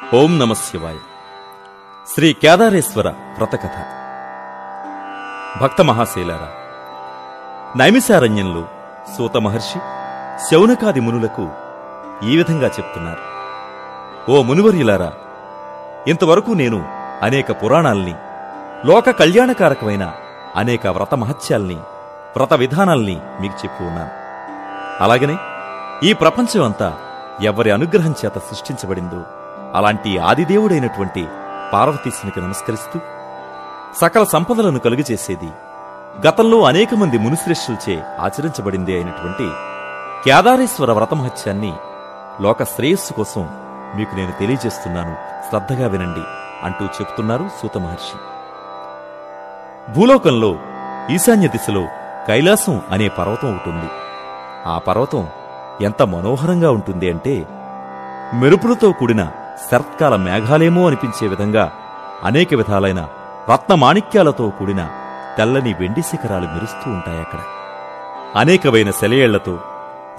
ఓం నమ శివాయ. శ్రీ కేదారేశ్వర వ్రతకథ. భక్త మహాశైలారా, నైమిషారణ్యంలో సూత మహర్షి శౌనకాది మునులకు ఈ విధంగా చెప్తున్నారు. ఓ మునివర్యులారా, ఇంతవరకు నేను అనేక పురాణాల్ని, లోక కళ్యాణకారకమైన అనేక వ్రత మహత్యాల్ని, వ్రత విధానాల్ని మీకు చెప్పి ఉన్నాను. అలాగనే ఈ ప్రపంచం అంతా ఎవరి అనుగ్రహం చేత సృష్టించబడిందో అలాంటి ఆదిదేవుడైనటువంటి పార్వతీశునికి నమస్కరిస్తూ సకల సంపదలను కలుగజేసేది, గతంలో అనేక మంది మునిశ్రేష్ఠులచే ఆచరించబడింది అయినటువంటి కేదారేశ్వర వ్రతమహత్యాన్ని లోక శ్రేయస్సు కోసం మీకు నేను తెలియజేస్తున్నాను, శ్రద్ధగా వినండి అంటూ చెప్తున్నారు సూత మహర్షి. భూలోకంలో ఈశాన్య దిశలో కైలాసం అనే పర్వతం ఉంటుంది. ఆ పర్వతం ఎంత మనోహరంగా ఉంటుంది అంటే, మెరుపులతో కూడిన శరత్కాల మేఘాలేమో అనిపించే విధంగా అనేక విధాలైన రత్నమాణిక్యాలతో కూడిన తెల్లని వెండి శిఖరాలు మెరుస్తూ ఉంటాయక్కడ. అనేకమైన సెలయేళ్లతో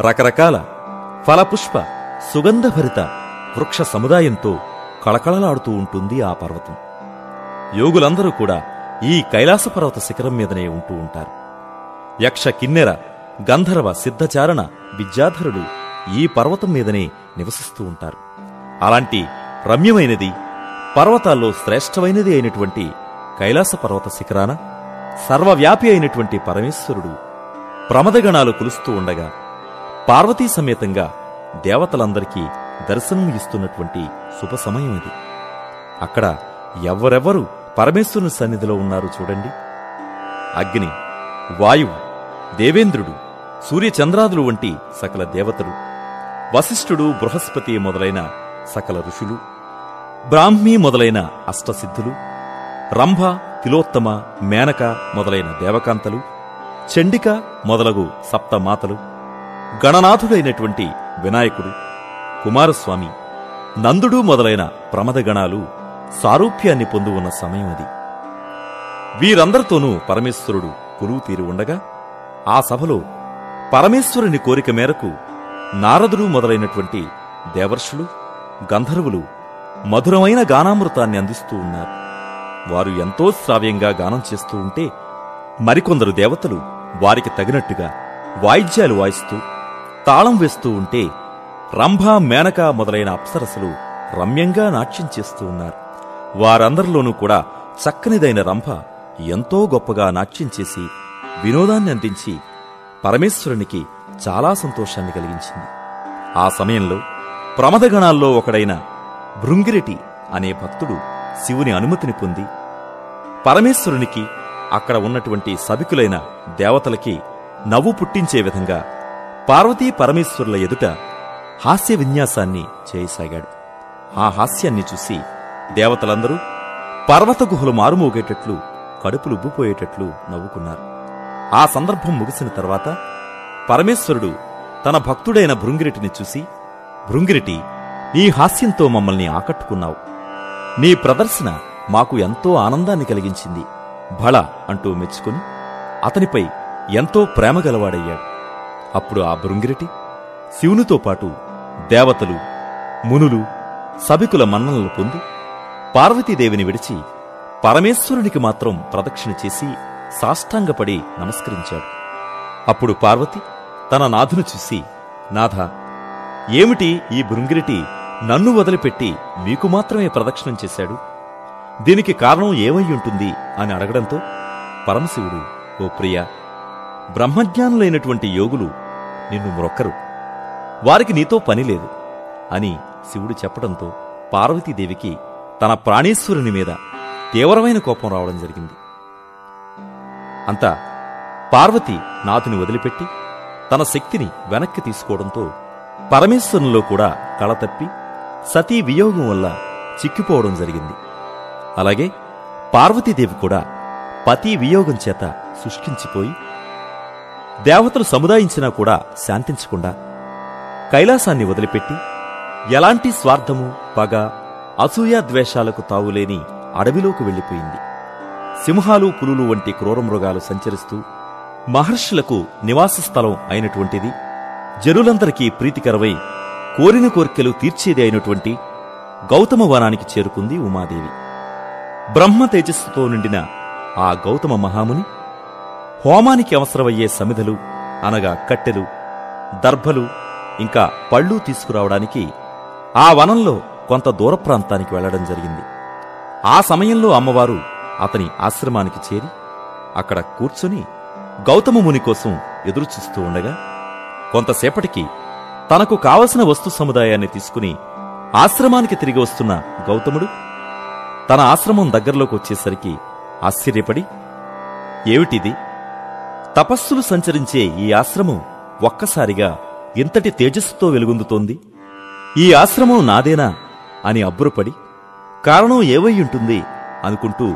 రకరకాల ఫలపుష్ప సుగంధభరిత వృక్ష సముదాయంతో కళకళలాడుతూ ఉంటుంది ఆ పర్వతం. యోగులందరూ కూడా ఈ కైలాస పర్వత శిఖరం మీదనే ఉంటూ ఉంటారు. యక్ష, కిన్నెర, గంధర్వ, సిద్ధచారణ విద్యాధరుడు ఈ పర్వతం మీదనే నివసిస్తూ ఉంటారు. అలాంటి రమ్యమైనది, పర్వతాల్లో శ్రేష్టమైనది అయినటువంటి కైలాస పర్వత శిఖరాన సర్వవ్యాపి అయినటువంటి పరమేశ్వరుడు ప్రమదగణాలు కులుస్తూ ఉండగా పార్వతీ సమేతంగా దేవతలందరికీ దర్శనం ఇస్తున్నటువంటి శుభ సమయం ఇది. అక్కడ ఎవరెవరు పరమేశ్వరుని సన్నిధిలో ఉన్నారు చూడండి. అగ్ని, వాయువు, దేవేంద్రుడు, సూర్యచంద్రాదులు వంటి సకల దేవతలు, వశిష్ఠుడు, బృహస్పతి మొదలైన సకల ఋషులు, బ్రాహ్మీ మొదలైన అష్టసిద్ధులు, రంభ, తిలోత్తమ, మేనక మొదలైన దేవకాంతలు, చండిక మొదలగు సప్తమాతలు, గణనాథుడైనటువంటి వినాయకుడు, కుమారస్వామి, నందుడు మొదలైన ప్రమదగణాలు సారూప్యాన్ని పొంది ఉన్న సమయం అది. వీరందరితోనూ పరమేశ్వరుడు కొలువు తీరి ఉండగా ఆ సభలో పరమేశ్వరుని కోరిక మేరకు నారదుడు మొదలైనటువంటి దేవర్షులు, గంధర్వులు మధురమైన గానామృతాన్ని అందిస్తూ ఉన్నారు. వారు ఎంతో శ్రావ్యంగా గానం చేస్తూ ఉంటే మరికొందరు దేవతలు వారికి తగినట్టుగా వాయిద్యాలు వాయిస్తూ తాళం వేస్తూ ఉంటే రంభ, మేనక మొదలైన అప్సరసలు రమ్యంగా నాట్యం చేస్తూ ఉన్నారు. వారందరిలోనూ కూడా చక్కనిదైన రంభ ఎంతో గొప్పగా నాట్యం చేసి వినోదాన్ని అందించి పరమేశ్వరునికి చాలా సంతోషాన్ని కలిగించింది. ఆ సమయంలో ప్రమదగణాల్లో ఒకడైన భృంగిరెటి అనే భక్తుడు శివుని అనుమతిని పొంది పరమేశ్వరునికి, అక్కడ ఉన్నటువంటి సభికులైన దేవతలకి నవ్వు పుట్టించే విధంగా పార్వతీ పరమేశ్వరుల ఎదుట హాస్య విన్యాసాన్ని చేయసాగాడు. ఆ హాస్యాన్ని చూసి దేవతలందరూ పర్వత గుహలు మారుమోగేటట్లు, కడుపులు ఉబ్బిపోయేటట్లు నవ్వుకున్నారు. ఆ సందర్భం ముగిసిన తర్వాత పరమేశ్వరుడు తన భక్తుడైన భృంగిరెటిని చూసి, భృంగిరెటి, నీ హాస్యంతో మమ్మల్ని ఆకట్టుకున్నావు. నీ ప్రదర్శన మాకు ఎంతో ఆనందాన్ని కలిగించింది. భళ అంటూ మెచ్చుకుని అతనిపై ఎంతో ప్రేమగలవాడయ్యాడు. అప్పుడు ఆ భృంగిరెటి శివునితో పాటు దేవతలు, మునులు, సభికుల మన్ననలు పొంది పార్వతీదేవిని విడిచి పరమేశ్వరునికి మాత్రం ప్రదక్షిణ చేసి సాష్టాంగపడి నమస్కరించాడు. అప్పుడు పార్వతి తన నాథును చూసి, నాథ, ఏమిటి ఈ భృంగిరెటి నన్ను వదిలిపెట్టి మీకు మాత్రమే ప్రదక్షిణం చేశాడు? దీనికి కారణం ఏమై ఉంటుంది అని అడగడంతో పరమశివుడు, ఓ ప్రియా, బ్రహ్మజ్ఞానులైనటువంటి యోగులు నిన్ను మ్రొక్కరు, వారికి నీతో పనిలేదు అని శివుడు చెప్పడంతో పార్వతీదేవికి తన ప్రాణేశ్వరుని మీద తీవ్రమైన కోపం రావడం జరిగింది. అంతా పార్వతి నాథుని వదిలిపెట్టి తన శక్తిని వెనక్కి తీసుకోవడంతో పరమేశ్వరునిలో కూడా కళతప్పి సతీ వియోగం వల్ల చిక్కిపోవడం జరిగింది. అలాగే పార్వతీదేవి కూడా పతి వియోగం చేత శుష్కించిపోయి దేవతలు సముదాయించినా కూడా శాంతించకుండా కైలాసాన్ని వదిలిపెట్టి ఎలాంటి స్వార్థము, పగ, అసూయ, ద్వేషాలకు తావులేని అడవిలోకి వెళ్లిపోయింది. సింహాలు, పులులు వంటి క్రూరమృగాలు సంచరిస్తూ మహర్షులకు నివాస స్థలం అయినటువంటిది, జనులందరికీ ప్రీతికరమై కోరిన కోర్కెలు తీర్చేది అయినటువంటి గౌతమ వనానికి చేరుకుంది ఉమాదేవి. బ్రహ్మ తేజస్సుతో నిండిన ఆ గౌతమ మహాముని హోమానికి అవసరమయ్యే సమిధలు అనగా కట్టెలు, దర్భలు ఇంకా పళ్ళు తీసుకురావడానికి ఆ వనంలో కొంత దూర ప్రాంతానికి వెళ్లడం జరిగింది. ఆ సమయంలో అమ్మవారు అతని ఆశ్రమానికి చేరి అక్కడ కూర్చుని గౌతమ ముని కోసం ఎదురుచూస్తూ ఉండగా కొంతసేపటికి తనకు కావలసిన వస్తు సముదాయాన్ని తీసుకుని ఆశ్రమానికి తిరిగి వస్తున్న గౌతముడు తన ఆశ్రమం దగ్గరలోకి వచ్చేసరికి ఆశ్చర్యపడి, ఏమిటిది? తపస్సులు సంచరించే ఈ ఆశ్రమం ఒక్కసారిగా ఇంతటి తేజస్సుతో వెలుగొందుతోంది. ఈ ఆశ్రమం నాదేనా అని అబ్బురపడి కారణం ఏవయ్యుంటుంది అనుకుంటూ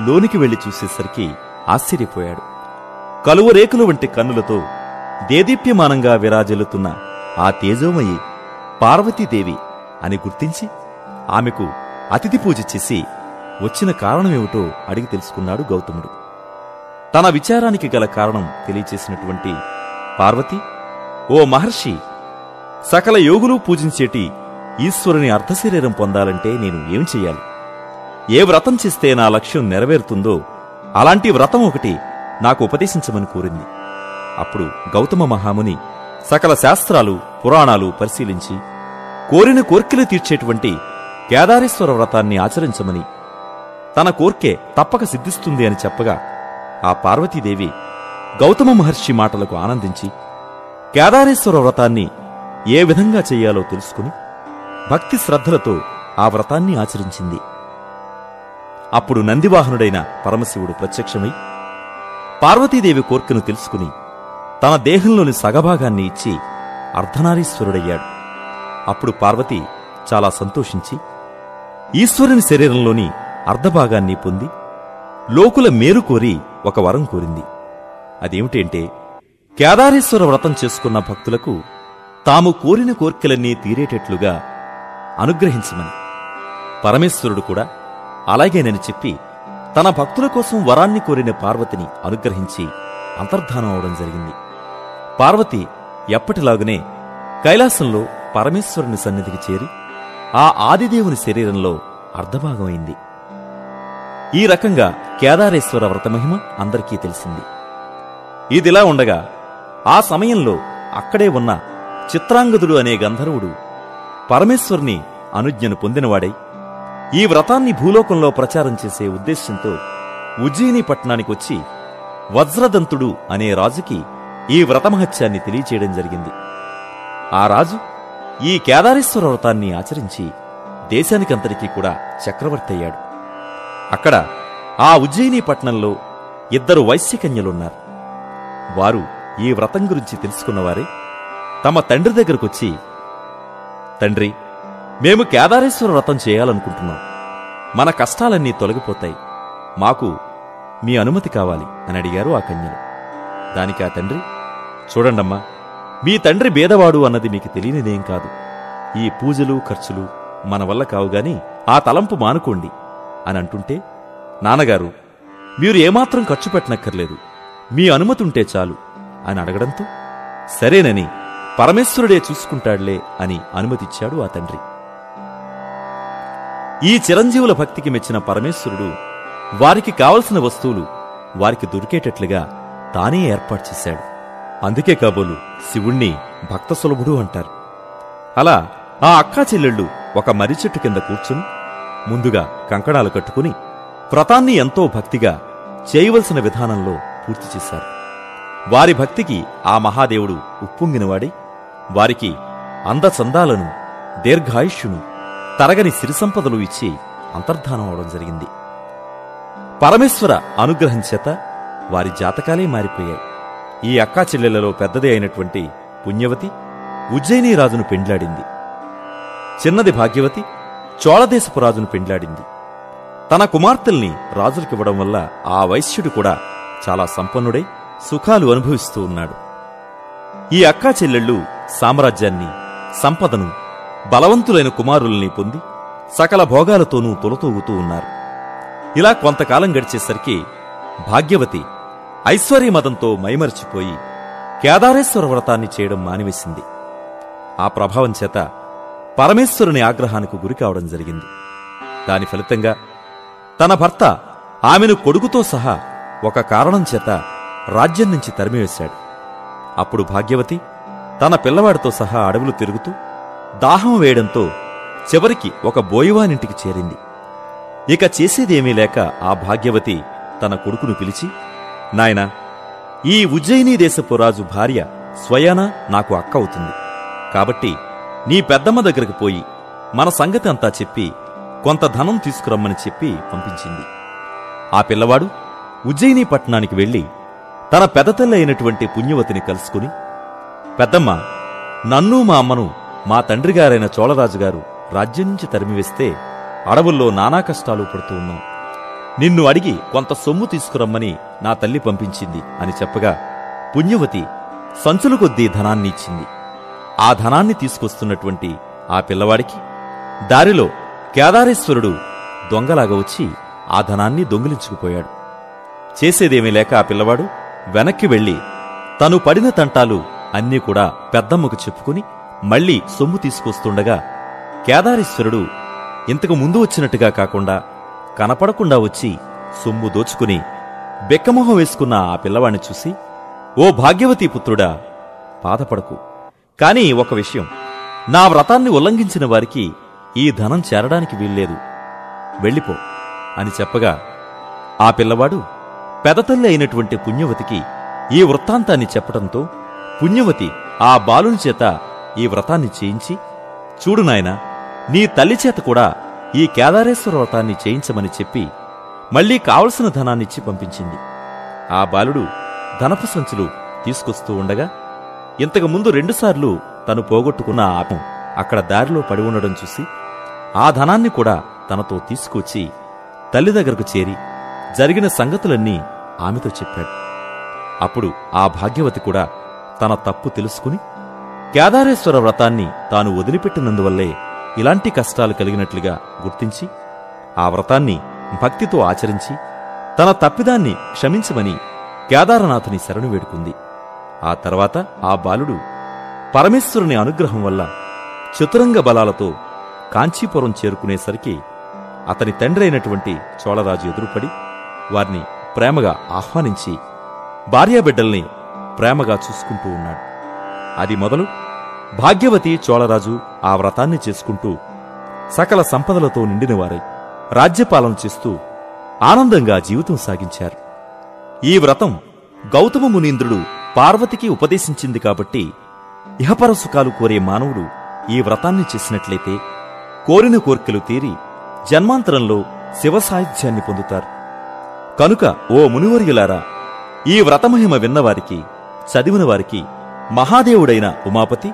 లోనికి వెళ్లి చూసేసరికి ఆశ్చర్యపోయాడు. కలువరేకులు వంటి కన్నులతో దేదీప్యమానంగా విరాజిల్లుతున్న ఆ తేజోమయి పార్వతీదేవి అని గుర్తించి ఆమెకు అతిథి పూజ చేసి వచ్చిన కారణమేమిటో అడిగి తెలుసుకున్నాడు గౌతముడు. తన విచారానికి గల కారణం తెలియచేసినటువంటి పార్వతి, ఓ మహర్షి, సకల యోగులు పూజించేటి ఈశ్వరుని అర్ధశరీరం పొందాలంటే నేను ఏం చెయ్యాలి? ఏ వ్రతం చేస్తే నా లక్ష్యం నెరవేరుతుందో అలాంటి వ్రతం ఒకటి నాకు ఉపదేశించమని కోరింది. అప్పుడు గౌతమ మహాముని సకల శాస్త్రాలు పురాణాలు పరిశీలించి కోరిన కోర్కెలు తీర్చేటువంటి కేదారేశ్వర వ్రతాన్ని ఆచరించమని, తన కోర్కె తప్పక సిద్ధిస్తుంది అని చెప్పగా ఆ పార్వతీదేవి గౌతమ మహర్షి మాటలకు ఆనందించి కేదారేశ్వర వ్రతాన్ని ఏ విధంగా చెయ్యాలో తెలుసుకుని భక్తి శ్రద్ధలతో ఆ వ్రతాన్ని ఆచరించింది. అప్పుడు నందివాహనుడైన పరమశివుడు ప్రత్యక్షమై పార్వతీదేవి కోర్కెను తెలుసుకుని తన దేహంలోని సగభాగాన్ని ఇచ్చి అర్ధనారీశ్వరుడయ్యాడు. అప్పుడు పార్వతి చాలా సంతోషించి ఈశ్వరుని శరీరంలోని అర్ధభాగాన్ని పొంది లోకుల మేలు కోరి ఒక వరం కోరింది. అదేమిటంటే, కేదారేశ్వర వ్రతం చేసుకున్న భక్తులకు తాము కోరిన కోర్కెలన్నీ తీరేటట్లుగా అనుగ్రహించమని. పరమేశ్వరుడు కూడా అలాగేనని చెప్పి తన భక్తుల కోసం వరాన్ని కోరిన పార్వతిని అనుగ్రహించి అంతర్ధానం అవడం జరిగింది. పార్వతి ఎప్పటిలాగునే కైలాసంలో పరమేశ్వరుని సన్నిధికి చేరి ఆ ఆదిదేవుని శరీరంలో అర్ధభాగమైంది. ఈ రకంగా కేదారేశ్వర వ్రతమహిమ అందరికీ తెలిసింది. ఇదిలా ఉండగా ఆ సమయంలో అక్కడే ఉన్న చిత్రాంగదుడు అనే గంధర్వుడు పరమేశ్వరుని అనుజ్ఞను పొందినవాడై ఈ వ్రతాన్ని భూలోకంలో ప్రచారం చేసే ఉద్దేశ్యంతో ఉజ్జయిని పట్టణానికి వచ్చి వజ్రదంతుడు అనే రాజుకి ఈ వ్రతమహత్యాన్ని తెలియచేయడం జరిగింది. ఆ రాజు ఈ కేదారేశ్వర వ్రతాన్ని ఆచరించి దేశానికంతటికీ కూడా చక్రవర్తి అయ్యాడు. అక్కడ ఆ ఉజ్జయిని పట్టణంలో 2 వైశ్యకన్యలున్నారు. వారు ఈ వ్రతం గురించి తెలుసుకున్నవారే తమ తండ్రి దగ్గరకొచ్చి, తండ్రి, మేము కేదారేశ్వర వ్రతం చేయాలనుకుంటున్నాం. మన కష్టాలన్నీ తొలగిపోతాయి. మాకు మీ అనుమతి కావాలి అని అడిగారు ఆ కన్యలు. దానికి ఆ తండ్రి, చూడండమ్మా, మీ తండ్రి బేదవాడు అన్నది మీకు తెలియనిదేం కాదు. ఈ పూజలు ఖర్చులు మన వల్ల కావుగాని ఆ తలంపు మానుకోండి అని అంటుంటే, నాన్నగారు, మీరు ఏమాత్రం ఖర్చు పెట్టనక్కర్లేదు, మీ అనుమతి ఉంటే చాలు అని అడగడంతో సరేనని పరమేశ్వరుడే చూసుకుంటాడులే అని అనుమతిచ్చాడు ఆ తండ్రి. ఈ చిరంజీవుల భక్తికి మెచ్చిన పరమేశ్వరుడు వారికి కావలసిన వస్తువులు వారికి దొరికేటట్లుగా తానే ఏర్పాటు చేశాడు. అందుకే కాబోలు శివుణ్ణి భక్త సులభుడు అంటారు. అలా ఆ అక్కా చెల్లెళ్ళు ఒక మర్రి చెట్టు కింద కూర్చుని ముందుగా కంకణాలు కట్టుకుని వ్రతాన్ని ఎంతో భక్తిగా చేయవలసిన విధానంలో పూర్తి చేశారు. వారి భక్తికి ఆ మహాదేవుడు ఉప్పొంగినవాడై వారికి అందచందాలను, దీర్ఘాయుష్యును, తరగని సిరిసంపదలు ఇచ్చి అంతర్ధానం అవడం జరిగింది. పరమేశ్వర అనుగ్రహం చేత వారి జాతకాలే మారిపోయాయి. ఈ అక్కా చెల్లెళ్లలో పెద్దది అయినటువంటి పుణ్యవతి ఉజ్జయిని రాజును పెండ్లాడింది. చిన్నది భాగ్యవతి చోళదేశపు రాజును పెండ్లాడింది. తన కుమార్తెల్ని రాజులకివ్వడం వల్ల ఆ వైశ్యుడు కూడా చాలా సంపన్నుడై సుఖాలు అనుభవిస్తూ ఉన్నాడు. ఈ అక్కా చెల్లెళ్ళు సామ్రాజ్యాన్ని, సంపదను, బలవంతులైన కుమారుల్ని పొంది సకల భోగాలతోనూ తొలతూగుతూ ఉన్నారు. ఇలా కొంతకాలం గడిచేసరికి భాగ్యవతి ఐశ్వర్యమదంతో మైమరిచిపోయి కేదారేశ్వర వ్రతాన్ని చేయడం మానివేసింది. ఆ ప్రభావం చేత పరమేశ్వరుని ఆగ్రహానికి గురికావడం జరిగింది. దాని ఫలితంగా తన భర్త ఆమెను కొడుకుతో సహా ఒక కారణం చేత రాజ్యం నుంచి తరిమివేశాడు. అప్పుడు భాగ్యవతి తన పిల్లవాడితో సహా అడవులు తిరుగుతూ దాహం వేయడంతో చివరికి ఒక బోయవానింటికి చేరింది. ఇక చేసేదేమీ లేక ఆ భాగ్యవతి తన కొడుకును పిలిచి, నాయనా, ఈ ఉజ్జయినీ దేశపు రాజు భార్య స్వయానా నాకు అక్క అవుతుంది. కాబట్టి నీ పెద్దమ్మ దగ్గరకు పోయి మన సంగతి అంతా చెప్పి కొంత ధనం తీసుకురమ్మని చెప్పి పంపించింది. ఆ పిల్లవాడు ఉజ్జయినీ పట్టణానికి వెళ్లి తన పెదతల్లి అయినటువంటి పుణ్యవతిని కలుసుకుని, పెద్దమ్మ, నన్ను మా అమ్మను మా తండ్రిగారైన చోళరాజుగారు రాజ్యం నుంచి తరిమివేస్తే అడవుల్లో నానా కష్టాలు పడుతూ ఉన్నాం. నిన్ను అడిగి కొంత సొమ్ము తీసుకురమ్మని నా తల్లి పంపించింది అని చెప్పగా పుణ్యవతి సంచుల కొద్దీ ధనాన్ని ఇచ్చింది. ఆ ధనాన్ని తీసుకొస్తున్నటువంటి ఆ పిల్లవాడికి దారిలో కేదారేశ్వరుడు దొంగలాగా వచ్చి ఆ ధనాన్ని దొంగిలించుకుపోయాడు. చేసేదేమీ లేక ఆ పిల్లవాడు వెనక్కి వెళ్లి తను పడిన తంటాలు అన్నీ కూడా పెద్దమ్మకు చెప్పుకుని మళ్లీ సొమ్ము తీసుకొస్తుండగా కేదారేశ్వరుడు ఇంతకు ముందు వచ్చినట్టుగా కాకుండా కనపడకుండా వచ్చి సొమ్ము దోచుకుని బెక్కమొహం వేసుకున్న ఆ పిల్లవాణ్ణి చూసి, ఓ భాగ్యవతీ పుత్రుడా, బాధపడకు. కాని ఒక విషయం, నా వ్రతాన్ని ఉల్లంఘించిన వారికి ఈ ధనం చేరడానికి వీల్లేదు, వెళ్ళిపో అని చెప్పగా ఆ పిల్లవాడు పెదతల్లి అయినటువంటి పుణ్యవతికి ఈ వృత్తాంతాన్ని చెప్పడంతో పుణ్యవతి ఆ బాలుని చేత ఈ వ్రతాన్ని చేయించి, చూడు నాయనా, నీ తల్లి చేత కూడా ఈ కేదారేశ్వర వ్రతాన్ని చేయించమని చెప్పి మళ్లీ కావలసిన ధనాన్నిచ్చి పంపించింది. ఆ బాలుడు ధనపు సంచులు తీసుకొస్తూ ఉండగా ఇంతకు ముందు 2 సార్లు తను పోగొట్టుకున్న ఆపం అక్కడ దారిలో పడి ఉండడం చూసి ఆ ధనాన్ని కూడా తనతో తీసుకొచ్చి తల్లి దగ్గరకు చేరి జరిగిన సంగతులన్నీ ఆమెతో చెప్పాడు. అప్పుడు ఆ భాగ్యవతి కూడా తన తప్పు తెలుసుకుని కేదారేశ్వర వ్రతాన్ని తాను వదిలిపెట్టినందువల్లే ఇలాంటి కష్టాలు కలిగినట్లుగా గుర్తించి ఆ వ్రతాన్ని భక్తితో ఆచరించి తన తప్పిదాన్ని క్షమించమని కేదారనాథుని శరణు వేడుకుంది. ఆ తర్వాత ఆ బాలుడు పరమేశ్వరుని అనుగ్రహం వల్ల చతురంగ బలాలతో కాంచీపురం చేరుకునేసరికి అతని తండ్రి అయినటువంటి చోళరాజు ఎదురుపడి వారిని ప్రేమగా ఆహ్వానించి భార్యాబిడ్డల్ని ప్రేమగా చూసుకుంటూ ఉన్నాడు. అది మొదలు భాగ్యవతి చోళరాజు ఆ వ్రతాన్ని చేసుకుంటూ సకల సంపదలతో నిండినవారై రాజ్యపాలన చేస్తూ ఆనందంగా జీవితం సాగించారు. ఈ వ్రతం గౌతమ మునీంద్రుడు పార్వతికి ఉపదేశించింది కాబట్టి ఇహపర సుఖాలు కోరే మానవుడు ఈ వ్రతాన్ని చేసినట్లయితే కోరిన కోర్కెలు తీరి జన్మాంతరంలో శివసాయుధ్యాన్ని పొందుతారు. కనుక ఓ మునివర్యులారా, ఈ వ్రతమహిమ విన్నవారికి, చదివిన వారికి మహాదేవుడైన ఉమాపతి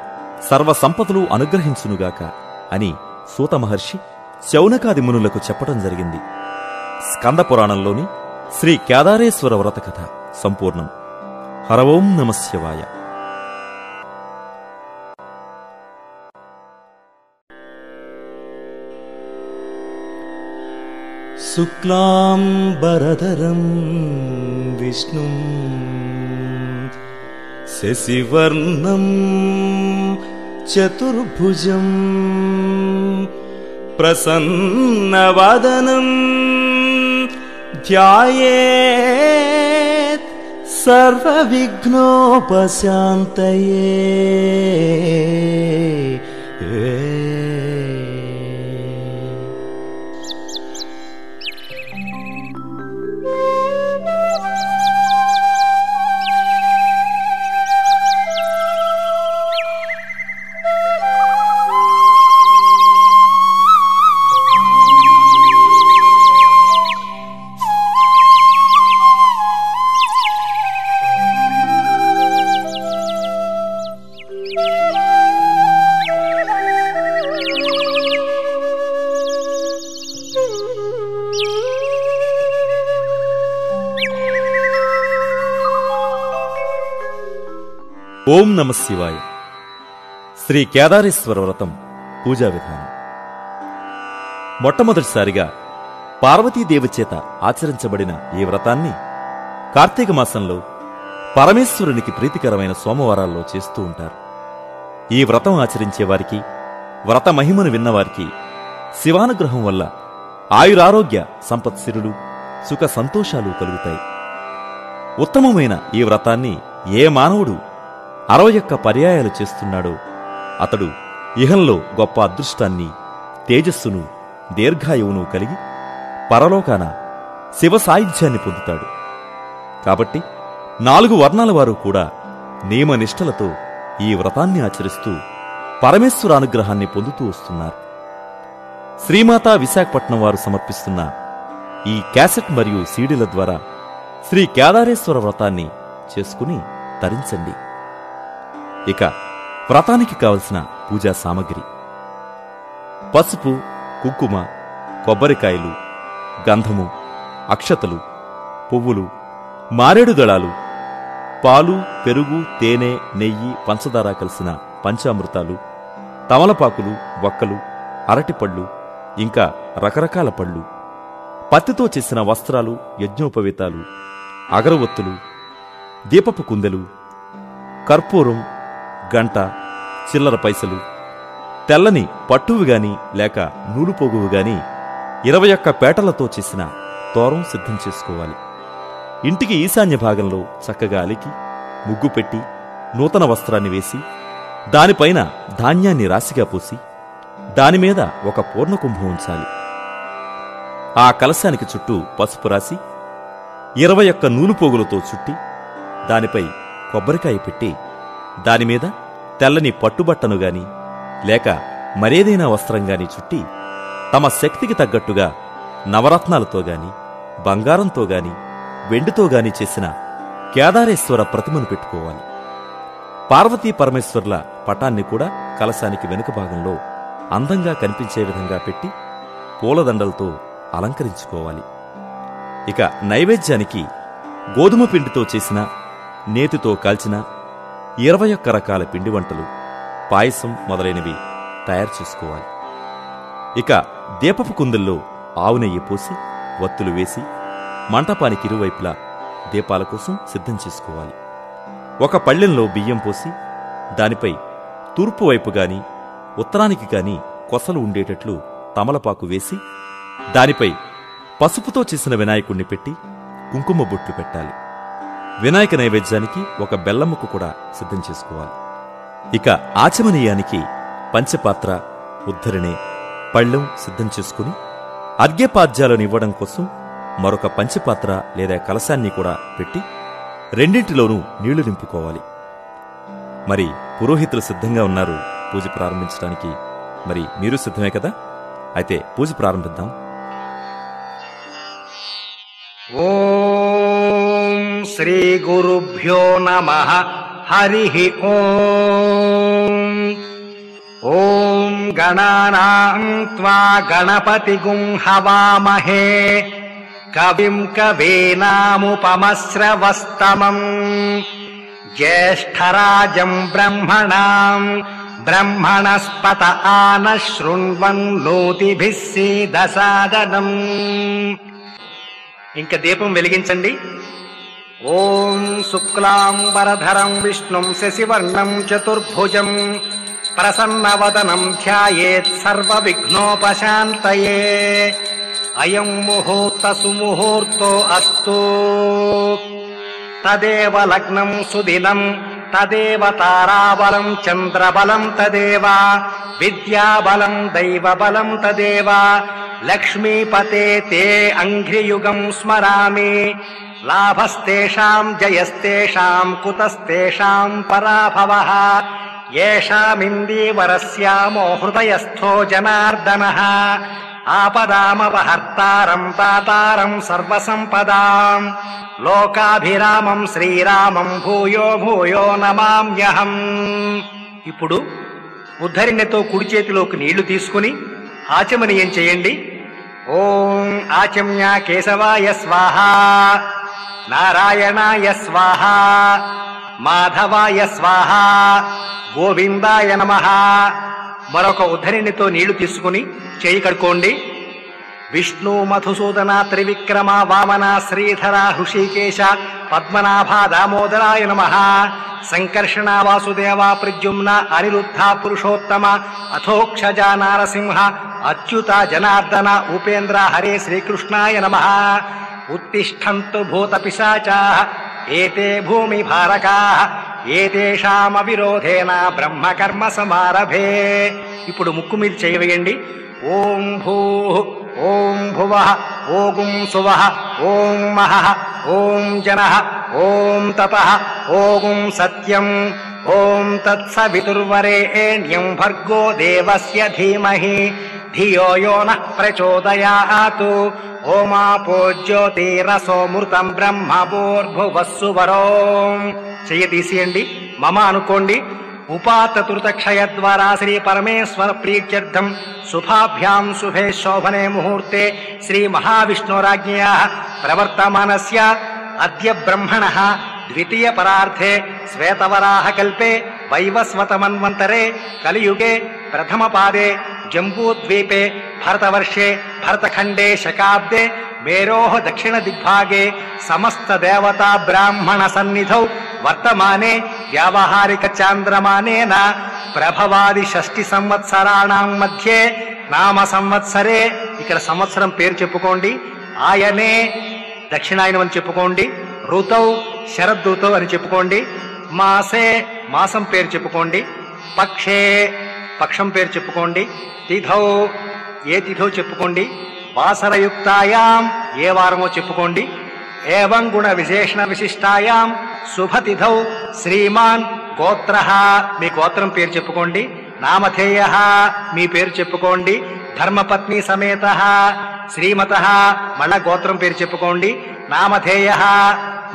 సర్వసంపదలు అనుగ్రహించునుగాక అని సూత మహర్షి శౌనకాది మునులకు చెప్పడం జరిగింది. స్కంద పురాణంలోని శ్రీ కేదారేశ్వర వ్రత కథ సంపూర్ణం. హర ఓం నమః శివాయ. శుక్లాంబరధరం విష్ణుం శశివర్ణం చతుర్భుజం ప్రసన్నవదనం ధ్యాయేత్ సర్వవిఘ్నోపశాంతయే. ఓం నమః శివాయ. శ్రీ కేదారేశ్వర వ్రతం పూజా విధానం. మొట్టమొదటిసారిగా పార్వతీదేవి చేత ఆచరించబడిన ఈ వ్రతాన్ని కార్తీక మాసంలో పరమేశ్వరునికి ప్రీతికరమైన సోమవారాల్లో చేస్తూ ఉంటారు. ఈ వ్రతం ఆచరించే వారికి వ్రత మహిమను విన్నవారికి శివానుగ్రహం వల్ల ఆయురారోగ్య సంపత్సిరులు సుఖ సంతోషాలు కలుగుతాయి. ఉత్తమమైన ఈ వ్రతాన్ని ఏ మానవుడు 61 పర్యాయాలు చేస్తున్నాడో అతడు ఇహంలో గొప్ప అదృష్టాన్ని, తేజస్సును, దీర్ఘాయువును కలిగి పరలోకాన శివ సాయుధ్యాన్ని పొందుతాడు. కాబట్టి 4 వర్ణాల వారు కూడా నియమనిష్టలతో ఈ వ్రతాన్ని ఆచరిస్తూ పరమేశ్వరానుగ్రహాన్ని పొందుతూ వస్తున్నారు. శ్రీమాతా విశాఖపట్నం వారు సమర్పిస్తున్న ఈ క్యాసెట్ మరియు సీడీల ద్వారా శ్రీ కేదారేశ్వర వ్రతాన్ని చేసుకుని తరించండి. ఇక వ్రతానికి కావలసిన పూజా సామగ్రి: పసుపు, కుంకుమ, కొబ్బరికాయలు, గంధము, అక్షతలు, పువ్వులు, మారేడు దళాలు, పాలు, పెరుగు, తేనె, నెయ్యి, పంచదార కలిసిన పంచామృతాలు, తమలపాకులు, వక్కలు, అరటిపళ్ళు, ఇంకా రకరకాల పళ్ళు, పత్తితో చేసిన వస్త్రాలు, యజ్ఞోపవీతాలు, అగరవత్తులు, దీపపు కుందెలు, కర్పూరం, గంట, చిల్లర పైసలు, తెల్లని పట్టువుగాని లేక నూలుపోగువుగాని 21 పేటలతో చేసిన తోరం సిద్ధం చేసుకోవాలి. ఇంటికి ఈశాన్య భాగంలో చక్కగా అలికి ముగ్గు పెట్టి నూతన వస్త్రాన్ని వేసి దానిపైన ధాన్యాన్ని రాశిగా పోసి దానిమీద ఒక పూర్ణకుంభం ఉంచాలి. ఆ కలశానికి చుట్టూ పసుపు రాసి 21 నూలుపోగులతో చుట్టి దానిపై కొబ్బరికాయ పెట్టి దానిమీద తెల్లని పట్టుబట్టను గాని లేక మరేదైనా వస్త్రంగాని చుట్టి తమ శక్తికి తగ్గట్టుగా నవరత్నాలతో గాని బంగారంతో గాని వెండితో గాని చేసిన కేదారేశ్వర ప్రతిమను పెట్టుకోవాలి. పార్వతీ పరమేశ్వర్ల పటాన్ని కూడా కలశానికి వెనుక భాగంలో అందంగా కనిపించే విధంగా పెట్టి పూలదండలతో అలంకరించుకోవాలి. ఇక నైవేద్యానికి గోధుమ పిండితో చేసిన, నేతితో కాల్చిన 21 రకాల పిండి వంటలు, పాయసం మొదలైనవి తయారు చేసుకోవాలి. ఇక దీపపు కుందుల్లో ఆవు నెయ్యి పోసి వత్తులు వేసి మంటపానికి ఇరువైపులా దీపాల కోసం సిద్ధం చేసుకోవాలి. ఒక పళ్ళెంలో బియ్యం పోసి దానిపై తూర్పు వైపు గాని ఉత్తరానికి గాని కొసలు ఉండేటట్లు తమలపాకు వేసి దానిపై పసుపుతో చేసిన వినాయకుణ్ణి పెట్టి కుంకుమ బొట్లు పెట్టాలి. వినాయక నైవేద్యానికి ఒక బెల్లముకు కూడా సిద్ధం చేసుకోవాలి. ఇక ఆచమనీయానికి పంచపాత్ర, ఉద్ధరిణి, పళ్ళెం సిద్ధం చేసుకుని అర్ఘ్యపాద్యాలను ఇవ్వడం కోసం మరొక పంచపాత్ర లేదా కలశాన్ని కూడా పెట్టి రెండింటిలోనూ నీళ్లు నింపుకోవాలి. మరి పురోహితులు సిద్ధంగా ఉన్నారు పూజ ప్రారంభించడానికి. మరి మీరు సిద్ధమే కదా? అయితే పూజ ప్రారంభిద్దాం. ఓం శ్రీ గురుభ్యో నమః. హరి ఓం. ఓం గణానాం త్వా గణపతిగుం హవామహే కవిం కవీనాముపమశ్రవస్తమం జ్యేష్ఠరాజం బ్రహ్మణాం బ్రహ్మణస్పత ఆన శృణ్వన్నోతిభిः సీదసాదనం. ఇంక దీపం వెలిగించండి. ఓం శుక్లాంబరధరం విష్ణుం శశివర్ణం చతుర్భుజం ప్రసన్నవదనం ధ్యాయేత్ సర్వవిఘ్నోపశాంతయే. అయం ముహూర్త సుముహూర్తో అస్తు. తదేవ లగ్నం సుదినం తదేవ తారాబలం చంద్రబలం తదేవ విద్యాబలం దైవబలం తదేవ. లక్ష్మీపతే తే అంఘ్రియుగం స్మరామి. లాభస్తేషాం జయస్తేషాం కుతస్తేషాం పరాభవః. యేషామిందీవరస్యామో హృదయస్థో జనార్దనః. ఆపదామపహర్తారం తాతారం సర్వసంపదాం. లోకాభిరామం శ్రీరామం భూయో భూయో నమామ్యహం. ఇప్పుడు ఉద్ధరిణితో కుడి చేతిలోకి నీళ్లు తీసుకుని ఆచమనీయం చేయండి. ఓం ఆచమ్య కేశవాయ స్వాహ, నారాయణాయ స్వాహ, మాధవాయ స్వాహ, గోవిందాయ నమః. మరొక ఉద్ధరిణితో నీళ్లు తీసుకుని చేయి కడుకోండి. విష్ణు మధుసూదన త్రివిక్రమ వామన శ్రీధర హృషికేశ పద్మనాభ దామోదరాయ నమః. సంకర్షణ వాసుదేవ ప్రద్యుమ్న అనిరుద్ధ పురుషోత్తమ అథోక్షజ నారసింహ అచ్యుత జనార్దన ఉపేంద్ర హరే శ్రీకృష్ణాయ నమః. ఉత్తిష్టంతు భూత పిశాచాః ఏతే భూమి భారకాః ఏతేషామవిరోధేన బ్రహ్మకర్మ సమారభే. ఇప్పుడు ముక్కు మీద చేయవేయండి. ఓం భూః ఓం భువః ఓం సువః ఓం మహః ఓం జనః ఓం తపః ఓం సత్యం ఓం తత్సవితుర్వరేణ్యం భర్గో దేవస్య ధీమహి ధియో యో నః ప్రచోదయాత్. ఓమాపో జ్యోతిరసోమృతం బ్రహ్మ భూర్భువస్సువరోం. చెయ్యి తీసేయండి. మమ అనుకోండి. ఉపాతృతక్షయ ద్వారా శ్రీ పరమేశ్వర ప్రీత్యర్థం శుభాభ్యాం శుభే శోభనే ముహూర్తే శ్రీ మహావిష్ణోరాజ్ఞయా ప్రవర్తమానస్య అద్య బ్రహ్మణః ద్వితీయ పరార్థే శ్వేతవరాహ కల్పే వైవస్వతమన్వంతరే కలియుగే ప్రథమ పాదే జంబూద్వీపే భరతవర్షే భరతఖండే శకాబ్దే మేరోః దక్షిణ దిగ్భాగే సమస్త దేవతా బ్రాహ్మణ సన్నిధౌ వర్తమానే వ్యావహారిక చాంద్రమానేన ప్రభవాది షష్ఠి సంవత్సరాణం మధ్యే నామ సంవత్సరే. ఇక్కడ సంవత్సరం పేరు చెప్పుకోండి. ఆయనే దక్షిణాయనం అని చెప్పుకోండి. ఋతౌ శరదృతౌ అని చెప్పుకోండి. మాసే మాసం పేరు చెప్పుకోండి. పక్షే పక్షం పేరు చెప్పుకోండి. తిథౌ ఏ తిథౌ చెప్పుకోండి. వాసరయుక్తాయాం ఏ వారమో చెప్పుకోండి. ఏవం గుణ విశేషణ విశిష్టాయాం శుభతిథౌ శ్రీమాన్ గోత్రః మీ గోత్రం పేరు చెప్పుకోండి. నామధేయః మీ పేరు చెప్పుకోండి. ధర్మపత్ని సమేతః శ్రీమతః మళ్ళా గోత్రం పేరు చెప్పుకోండి. నామధేయః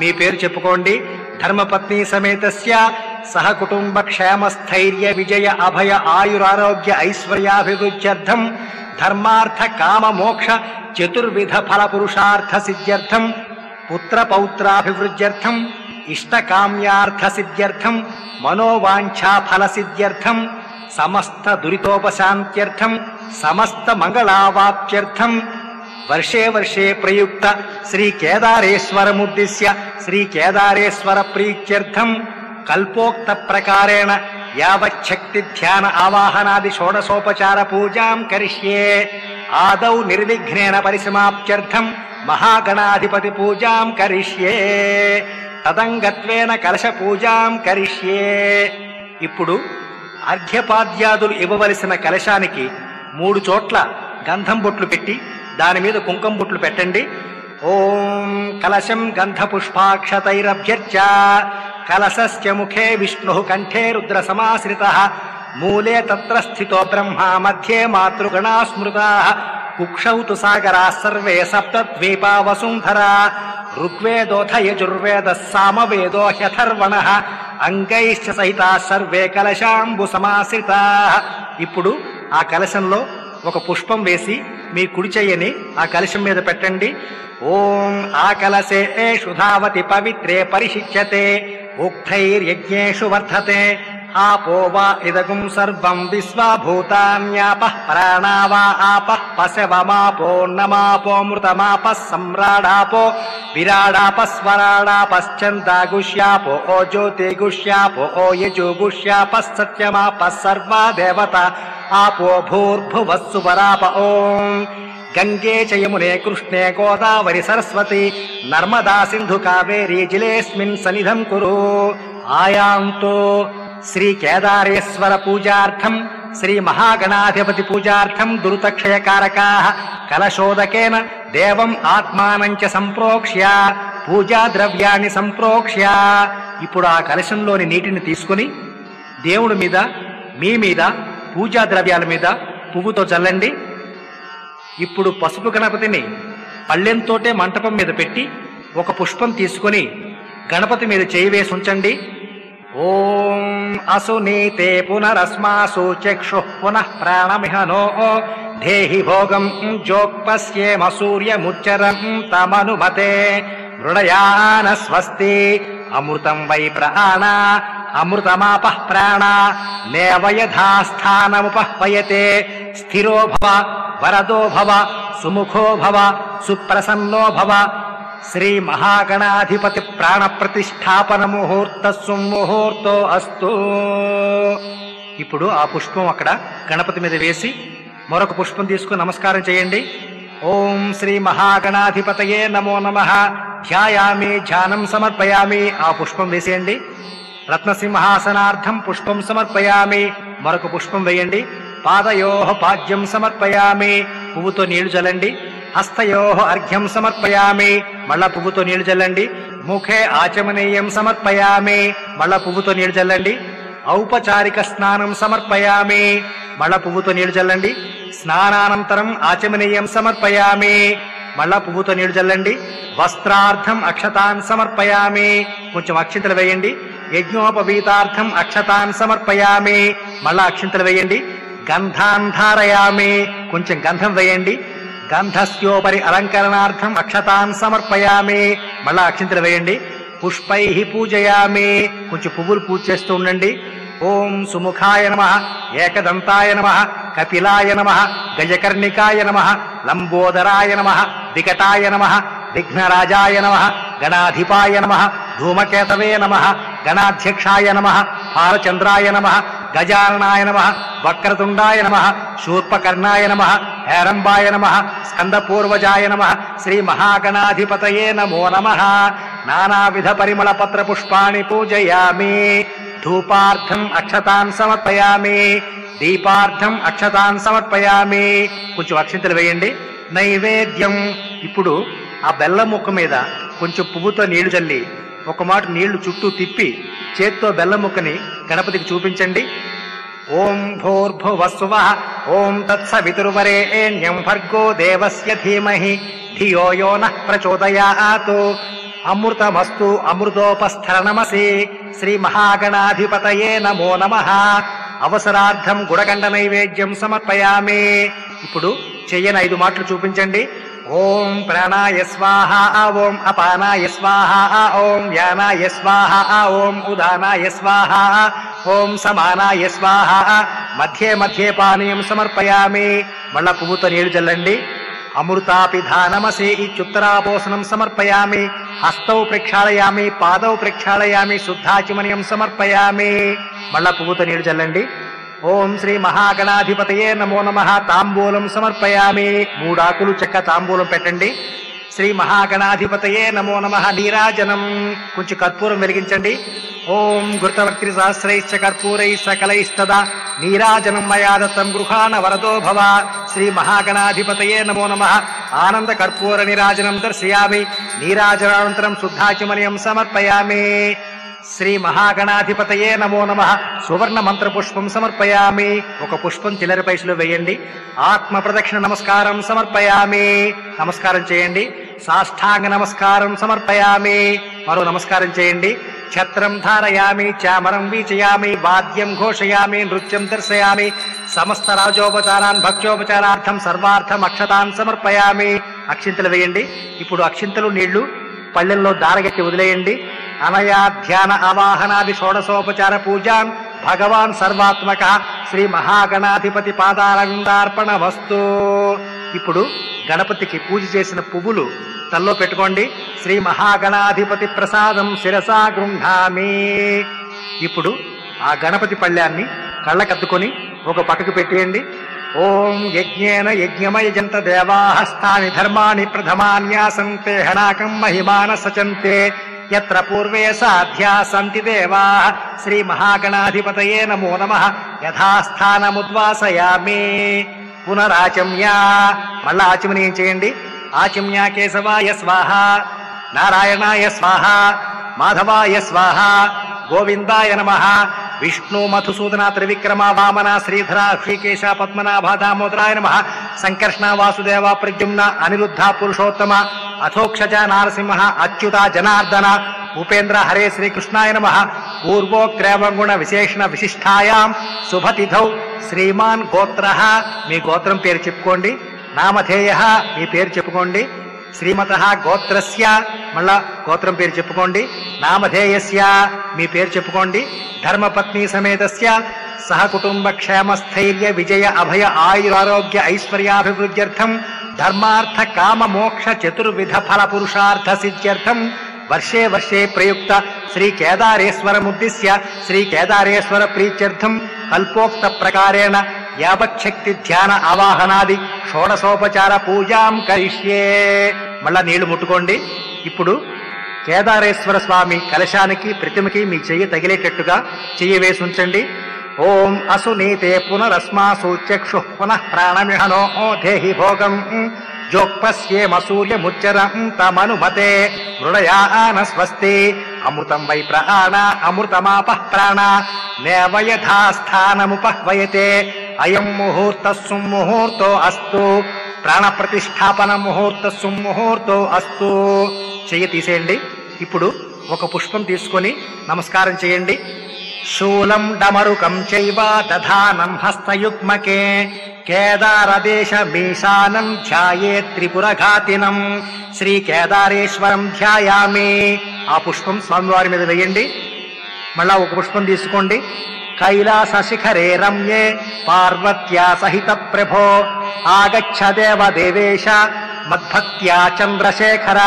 మీ పేరు చెప్పుకోండి. ధర్మపత్ని సమేతస్య సహ కుటుంబ క్షేమ స్థైర్య విజయ అభయ ఆయురారోగ్య ఐశ్వర్యాభివృద్ధ్యర్థం ధర్మార్థ కామ మోక్ష చతుర్విధ ఫల పురుషార్థ సిద్ధ్యర్థం పుత్ర పౌత్రాభివృద్ధ్యర్థం ఇష్టకామ్యార్థ సిద్ధ్యర్థం మనోవాంఛా ఫల సిద్ధ్యర్థం సమస్త దురితోపశాంత్యర్థం సమస్త మంగళావాప్త్యర్థం వర్షే వర్షే ప్రయుక్త శ్రీ కేదారేశ్వరముద్దిశ్య శ్రీ కేదారేశ్వర ప్రీత్యర్థం కల్పోక్త ప్రకారేణ యావచ్చక్తి ధ్యాన ఆవాహనాది షోడశోపచార పూజాం కరిష్యే. ఆదౌ నిర్విఘ్నేన పరిసమాప్త్యర్థం మహాగణాధిపతి పూజాం కరిష్యే. తదంగత్వేన కలశ పూజాం కరిష్యే. ఇప్పుడు అర్ఘ్యపాద్యాదులు ఇవ్వవలసిన కలశానికి 3 చోట్ల గంధం బొట్లు పెట్టి దాని మీద కుంకుమ బొట్లు పెట్టండి. ఓం కలశం గంధ పుష్పాక్షతైరభ్యర్చ కలశస్య ముఖే విష్ణు కంఠే రుద్ర సమాశ్రితః మూలే తత్ర స్థితో బ్రహ్మ మధ్యే మాతృగణా స్మృతాః కుక్షౌ తు సాగరాः సర్వే సప్తద్వీపా వసుంధరా ఋగ్వేదోథ యజుర్వేదः సామవేదో హ్యథర్వణః అంగైశ్చ సహితాः సర్వే కలశాంబు సమాశ్రితాః. ఇప్పుడు ఆ కలశంలో ఒక పుష్పం వేసి మీ కుడి చెయ్యని ఆ కలశం మీద పెట్టండి. ఓం ఆ కలశే శుధావతి పవిత్రే పరిశిచ్యతే ఉక్తైర్యజ్ఞేషు వర్ధతే ఆపో వా ఇదగుం సర్వం విశ్వభూతాన్యాపః ప్రాణా వా ఆపః పశవమాపోన్నమాపోమృతమాపః సమ్రాడాపో విరాడాపస్వరాడాపశ్చందాగుష్యాపో ఓ జ్యోతిగుష్యాపో ఓ యజుగుష్యాపః సత్యమాపః సర్వా దేవతా ఆపో భూర్భువస్సువరాప. ఓం గంగే చ యమునే కృష్ణే గోదావరి సరస్వతి నర్మదా సింధు కావేరీ జిలేస్మిన్ సన్నిధం కురు. ఆయాంతో శ్రీ కేదారేశ్వర పూజార్థం శ్రీ మహాగణాధిపతి పూజార్థం దురుతక్షయకారకాః కలశోదకేన దేవం ఆత్మానం చ సంప్రోక్ష్య పూజా ద్రవ్యాన్ని సంప్రోక్ష్య. ఇప్పుడు ఆ కలశంలోని నీటిని తీసుకుని దేవుడి మీద మీ మీద పూజా ద్రవ్యాల మీద పువ్వుతో చల్లండి. ఇప్పుడు పసుపు గణపతిని పళ్ళెంతోటే మంటపం మీద పెట్టి ఒక పుష్పం తీసుకుని గణపతి మీద చేయి వేసి ఉంచండి. ఓం అసునీతే పునరస్మాసు చక్షుః పునః ప్రాణమిహనో దేహి భోగం జోక్పశ్యేమ సూర్యముచ్చరం తమనుమతే మృడయాన స్వస్తి అమృతం వై ప్రాణ అమృతమాపః ప్రాణ నేవయథాస్థానముపహ్వయతే స్థిరో భవ వరదో భవ సుముఖో భవ సుప్రసన్నో భవ శ్రీ మహాగణాధిపతి ప్రాణ ప్రతిష్టాపన ముహూర్త సుముహూర్తో అస్తు. ఇప్పుడు ఆ పుష్పం అక్కడ గణపతి మీద వేసి మరొక పుష్పం తీసుకుని నమస్కారం చేయండి. ఓం శ్రీ మహాగణాధిపతయే నమో నమః. ధ్యాయామి, ధ్యానం సమర్పయామి. ఆ పుష్పం వేసేయండి. రత్నసింహాసనార్థం పుష్పం సమర్పయామి. మరొక పుష్పం వేయండి. పాదయోః పాద్యం సమర్పయామి. పువ్వుతో నీళ్లు చల్లండి. హస్తయోః అర్ఘ్యం సమర్పయామి. మళ్ళా పువ్వుతో నీళ్లు చల్లండి. ముఖే ఆచమనీయం సమర్పయామి. మళ్ళా పువ్వుతో నీళ్లు చల్లండి. ఔపచారిక స్నానం సమర్పయామి. మళ్ళా పువ్వుతో నీళ్లు చల్లండి. స్నానానంతరం ఆచమనీయం సమర్పయామి. మళ్ళా పువ్వుతో నీళ్లు చల్లండి. వస్త్రార్థం అక్షతాన్ సమర్పయామి. కొంచెం అక్షింతలు వేయండి. యజ్ఞోపవీతార్థం అక్షతాన్ సమర్పయామి. మళ్ళా అక్షింతలు వేయండి. గంధాన్ ధారయామి. కొంచెం గంధం వేయండి. గంధస్యోపరి అలంకరణార్థం అక్షతాన్ సమర్పయామి. మళ్ళా అక్షింతలు వేయండి. పుష్పై పూజయామి. కొంచెం పువ్వులు పూజ చేస్తూ ఉండండి. ఓం సుముఖాయ నమః, ఏకదంతాయ నమః, కపిలాయ నమః, గజకర్ణికాయ నమః, లంబోదరాయ నమః, వికటాయ నమః, విఘ్నరాజాయ నమః, గణాధిపాయ నమః, ధూమకేతవే నమః, గణాధ్యక్షాయ నమః, భారచంద్రాయ నమః, గజాననాయ నమః, వక్రతుండాయ నమః, శూర్పకర్ణాయ నమః, హేరంబాయ నమః, స్కందపూర్వజాయ నమః. శ్రీ మహాగణాధిపతయే నమో నమః. నానావిధ పరిమళ పత్ర పుష్పాణి పూజయామి. ధూపార్థం అక్షతాన్ సమర్పయామి. దీపార్థం అక్షతాన్ సమర్పయామి. కొంచెం అక్షింతలు వేయండి. నైవేద్యం. ఇప్పుడు ఆ బెల్లం ముక్క మీద కొంచెం పువ్వుతో నీళ్లు చల్లి ఒక మాట నీళ్లు చుట్టూ తిప్పి చేత్తో బెల్లం ముక్కని గణపతికి చూపించండి. ఓం భూర్భువస్సువః ఓం తత్సవితుర్వరేణ్యం భర్గో దేవస్య ధీమహి ధియో యో నః ప్రచోదయాత్. అమృతమస్తు అమృతోపస్థరణమసి. శ్రీ మహాగణాధిపతయే నమో నమః. అవసరార్థం గుడగండ నైవేద్యం సమర్పయామి. ఇప్పుడు చెయ్యని 5 మాటలు చూపించండి. ఓం ప్రాణాయ స్వాహ, ఓం అపానాయ స్వాహ, ఓం యానాయ స్వాహ, ఓం ఉదానాయ స్వాహ, ఓం సమానాయ స్వాహ. మధ్యే మధ్యే పానీయం సమర్పయామి. మళ్ళా పువ్వుతో నీళ్లు చల్లండి. అమృతాపిధానమసి. ఇత్యుత్తరాపోసనం సమర్పయామి. హస్తౌ ప్రక్షాళయామి, పాదౌ ప్రక్షాళయామి, శుద్ధాచమనీయం సమర్పయామి. మళ్ళా పువ్వుతో నీళ్లు చల్లండి. ఓం శ్రీ మహాగణాధిపతయే నమో నమః. తాంబూలం సమర్పయామి. 3 ఆకులు చెక్క తాంబూలం పెట్టండి. శ్రీ మహాగణాధిపతయే నమో నమః. నీరాజనం. కొంచెం కర్పూరం వెలిగించండి. ఓం ఘృతవక్త్రి సహస్రైశ్చ కర్పూరై సకలైస్తదా నీరాజనం మయా దత్తం గృహాణ వరదో భవ. శ్రీ మహాగణాధిపతయే నమో నమః. ఆనంద కర్పూర నీరాజనం దర్శయామి. నీరాజనానంతరం శుద్ధాచమనీయం సమర్పయామి. శ్రీ మహాగణాధిపతయే నమో నమః. సువర్ణ మంత్ర పుష్పం సమర్పయామి. ఒక పుష్పం చిల్లర పైసలు వేయండి. ఆత్మ ప్రదక్షిణ నమస్కారం సమర్పయామి. నమస్కారం చేయండి. సాష్టాంగ నమస్కారం సమర్పయామి. మరో నమస్కారం చేయండి. ఛత్రం ధారయామి, చామరం వీచయామి, వాద్యం ఘోషయామి, నృత్యం దర్శయామి. సమస్త రాజోపచారాన్ భక్త్యోపచారార్థం సర్వార్థం అక్షతాన్ సమర్పయామి. అక్షింతలు వేయండి. ఇప్పుడు అక్షింతలు నీళ్లు పళ్ళెల్లో దారగట్టి వదిలేయండి. అనయా ధ్యాన అవాహనాది షోడశోపచార పూజాన్ భగవాన్ సర్వాత్మక శ్రీ మహాగణాధిపతి పాదారవిందార్పణ వస్తు. ఇప్పుడు గణపతికి పూజ చేసిన పువ్వులు తల్లో పెట్టుకోండి. శ్రీ మహాగణాధిపతి ప్రసాదం శిరసా గృహ్ణామి. ఇప్పుడు ఆ గణపతి పళ్ళ్యాన్ని కళ్ళకద్దుకొని ఒక పక్కకు పెట్టేయండి. ఓం యజ్ఞేన యజ్ఞమయజంత దేవాహస్తాని ధర్మాణి ప్రథమాన్యాసంతే హనాకం మహిమాన సచంతే యత్ర పూర్వే సాధ్యా సంతి దేవా. శ్రీ మహాగణాధిపతయే నమో నమః. యథాస్థానముద్వాసయామి. పునరాచమ్య. మళ్ళా ఆచమనీయం చేయండి. ఆచమ్య కేశవాయ స్వాహ, నారాయణాయ స్వాహ, మాధవాయ స్వాహ, గోవిందాయ నమః. విష్ణు మధుసూదన త్రివిక్రమ వామన శ్రీధర శ్రీకేశ పద్మనాభ దామోదరాయ నమః. సంకర్షణ వాసుదేవ ప్రద్యుమ్న అనిరుద్ధ పురుషోత్తమ అథోక్షజ నారసింహ అచ్యుత జనార్దన ఉపేంద్ర హరే శ్రీకృష్ణాయ నమః. పూర్వోక్త్రేవంగుణ విశేషణ విశిష్టాయాం శుభతిథౌ శ్రీమాన్ గోత్ర. మీ గోత్రం పేరు చెప్పుకోండి. నామధేయ. మీ పేరు చెప్పుకోండి. శ్రీమత గోత్రస్య. మళ్ళా గోత్రం పేరు చెప్పుకోండి. నామధేయస్య. మీ పేరు చెప్పుకోండి. ధర్మపత్ని సమేతస్య సహ కుటుంబ క్షేమ స్థైర్య విజయ అభయ ఆయురారోగ్య ఐశ్వర్యాభివృద్ధ్యర్థం ధర్మార్థ కామ మోక్ష చతుర్విధ ఫల పురుషార్థ సిద్ధ్యర్థం వర్షే వర్షే ప్రయుక్త శ్రీ కేదారేశ్వరముద్దిశ్య శ్రీ కేదారేశ్వర ప్రీత్యర్థం కల్పోక్త ప్రకారేణ యావచ్చక్తి ధ్యాన ఆవాహనాది షోడశోపచార పూజాం కరిష్యే. మళ్ళా నీళ్లు ముట్టుకోండి. ఇప్పుడు కేదారేశ్వర స్వామి కలశానికి ప్రతిమకి మీ చెయ్యి తగిలేటట్టుగా చెయ్యి వేసి ఉంచండి. ఓం అసునీతే పునరస్మాసు చక్షు పునః ప్రాణమిహనో దేహి భోగం జోక్పస్యేమసూర్యముచ్చరం తమనుమతే మృడయాన స్వస్తి అమృతం వై ప్రాణ అమృతమాపః ప్రాణ నేవ యథాస్థానముపహ్వయతే అయం ముహూర్త సుముహూర్తో అస్తు ప్రాణ ప్రతిష్టాపన ముహూర్త సుముహూర్తో అస్తు. చెయ్యి తీసేయండి. ఇప్పుడు ఒక పుష్పం తీసుకొని నమస్కారం చేయండి. శూలం డమరుకం చైవ దధానం హస్తయుగ్మకే కేదారదేశమీశానం ధ్యాయే త్రిపురఘాతినం శ్రీ కేదారేశ్వరం ధ్యాయామి. ఆ పుష్పం స్వామివారి మీద వేయండి. మళ్ళా ఒక పుష్పం తీసుకోండి. కైలాస శిఖరే రమ్యే పార్వత్యా సహిత ప్రభో ఆగచ్చ దేవ దేవేశ మద్భక్త్యా చంద్రశేఖర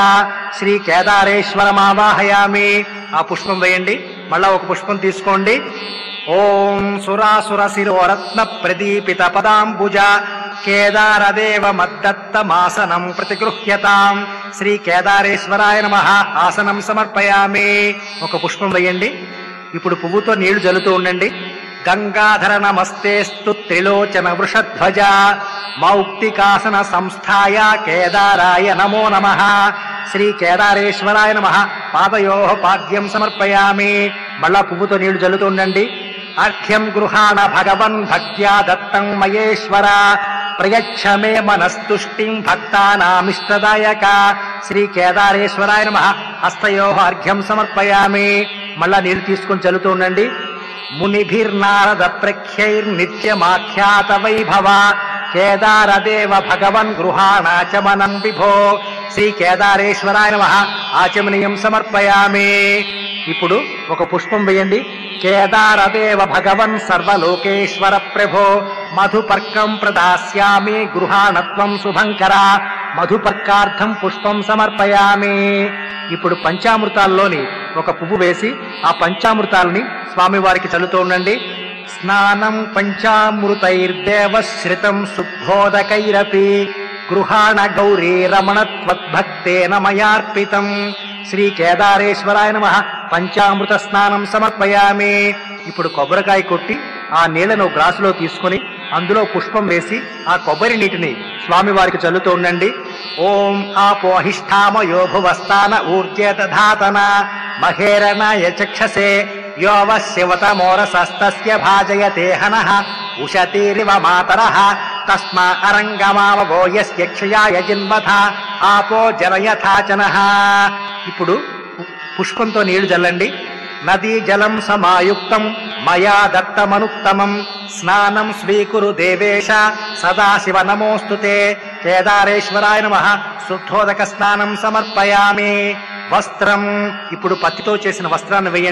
శ్రీ కేదారేశ్వరమావాహయామి. ఆ పుష్పం వేయండి. మళ్ళా ఒక పుష్పం తీసుకోండి. ఓం సురాసుర శిరోరత్న ప్రదీపిత పదాంబుజ కేదారదేవ మద్దత్తమాసనం ప్రతిగృహ్యతాం శ్రీ కేదారేశ్వరాయ నమః. ఆసనం సమర్పయామి. ఒక పుష్పం వేయండి. ఇప్పుడు పువ్వుతో నీళ్లు జల్లుతూ ఉండండి. గంగాధర నమస్తేస్తు త్రిలోచన వృషధ్వజ మౌక్తికాసన సంస్థాయ కేదారాయ నమో నమః శ్రీ కేదారేశ్వరాయ నమః. పాదయోః పాద్యం సమర్పయామి. మళ్ళా పువ్వుతో నీళ్లు జల్లుతూ ఉండండి. అర్ఘ్యం గృహాణ భగవన్ భక్త్యా దత్తం మయేశ్వర ప్రయచ్ఛ మే మనస్తుష్టిం భక్తానామిష్టదాయక శ్రీ కేదారేశ్వరాయ నమః. హస్తయోః అర్ఘ్యం సమర్పయామి. మళ్ళా నీళ్లు తీసుకొని చల్లుతూ ఉండండి. మునిభిర్నారద ప్రఖ్యైర్నిత్యమాఖ్యాత వైభవ కేదారదేవ భగవన్ గృహాణాచమనం విభో శ్రీ కేదారేశ్వరాయ నమః. ఆచమనీయం సమర్పయామి. ఇప్పుడు ఒక పుష్పం వేయండి. కేదారదేవ భగవన్ సర్వలోకేశ్వర ప్రభో మధుపర్కం ప్రదాస్యామి గృహాణత్వం శుభంకర మధుపర్కార్థం పుష్పం సమర్పయామి. ఇప్పుడు పంచామృతాల్లోని ఒక పువ్వు వేసి ఆ పంచామృతాలని స్వామివారికి చల్లుతూ ఉండండి. స్నానం పంచామృతైర్దేవశ్రితం శుద్ధోదకైరపి గృహాణ గౌరీ రమణత్వద్భక్తేన మయార్పితం శ్రీ కేదారేశ్వరాయ నమః. పంచామృత స్నానం సమర్పయామి. ఇప్పుడు కొబ్బరికాయ కొట్టి ఆ నీళ్లను గ్లాసులో తీసుకుని అందులో పుష్పం వేసి ఆ కొబ్బరి నీటిని స్వామివారికి చల్లుతూ ఉండండి. ఓం ఆపోహిష్ఠామయో భువస్థాన ఊర్జేత ధాతన మహేరణాయ చక్షసే యోవశివతమోరసస్తస్య భాజయతే హనః ఉషతీరివ మాతరః తస్మా అరంగమావో యస్య క్షయాయ జిన్వథ ఆపో జనయథాచనః. ఇప్పుడు పుష్పంతో నీళ్లు జల్లండి. నదీ జలం సమాయుక్తం మయా దత్తమనుత్తమం స్నానం స్వీకురు దేవేశ సదాశివ నమోస్తుతే కేదారేశ్వరాయ నమః. శుద్ధోదక స్నానం సమర్పయామి. వస్త్రం ఇప్పుడు పత్తితో చేసిన వస్త్రాన్ని వేయండి.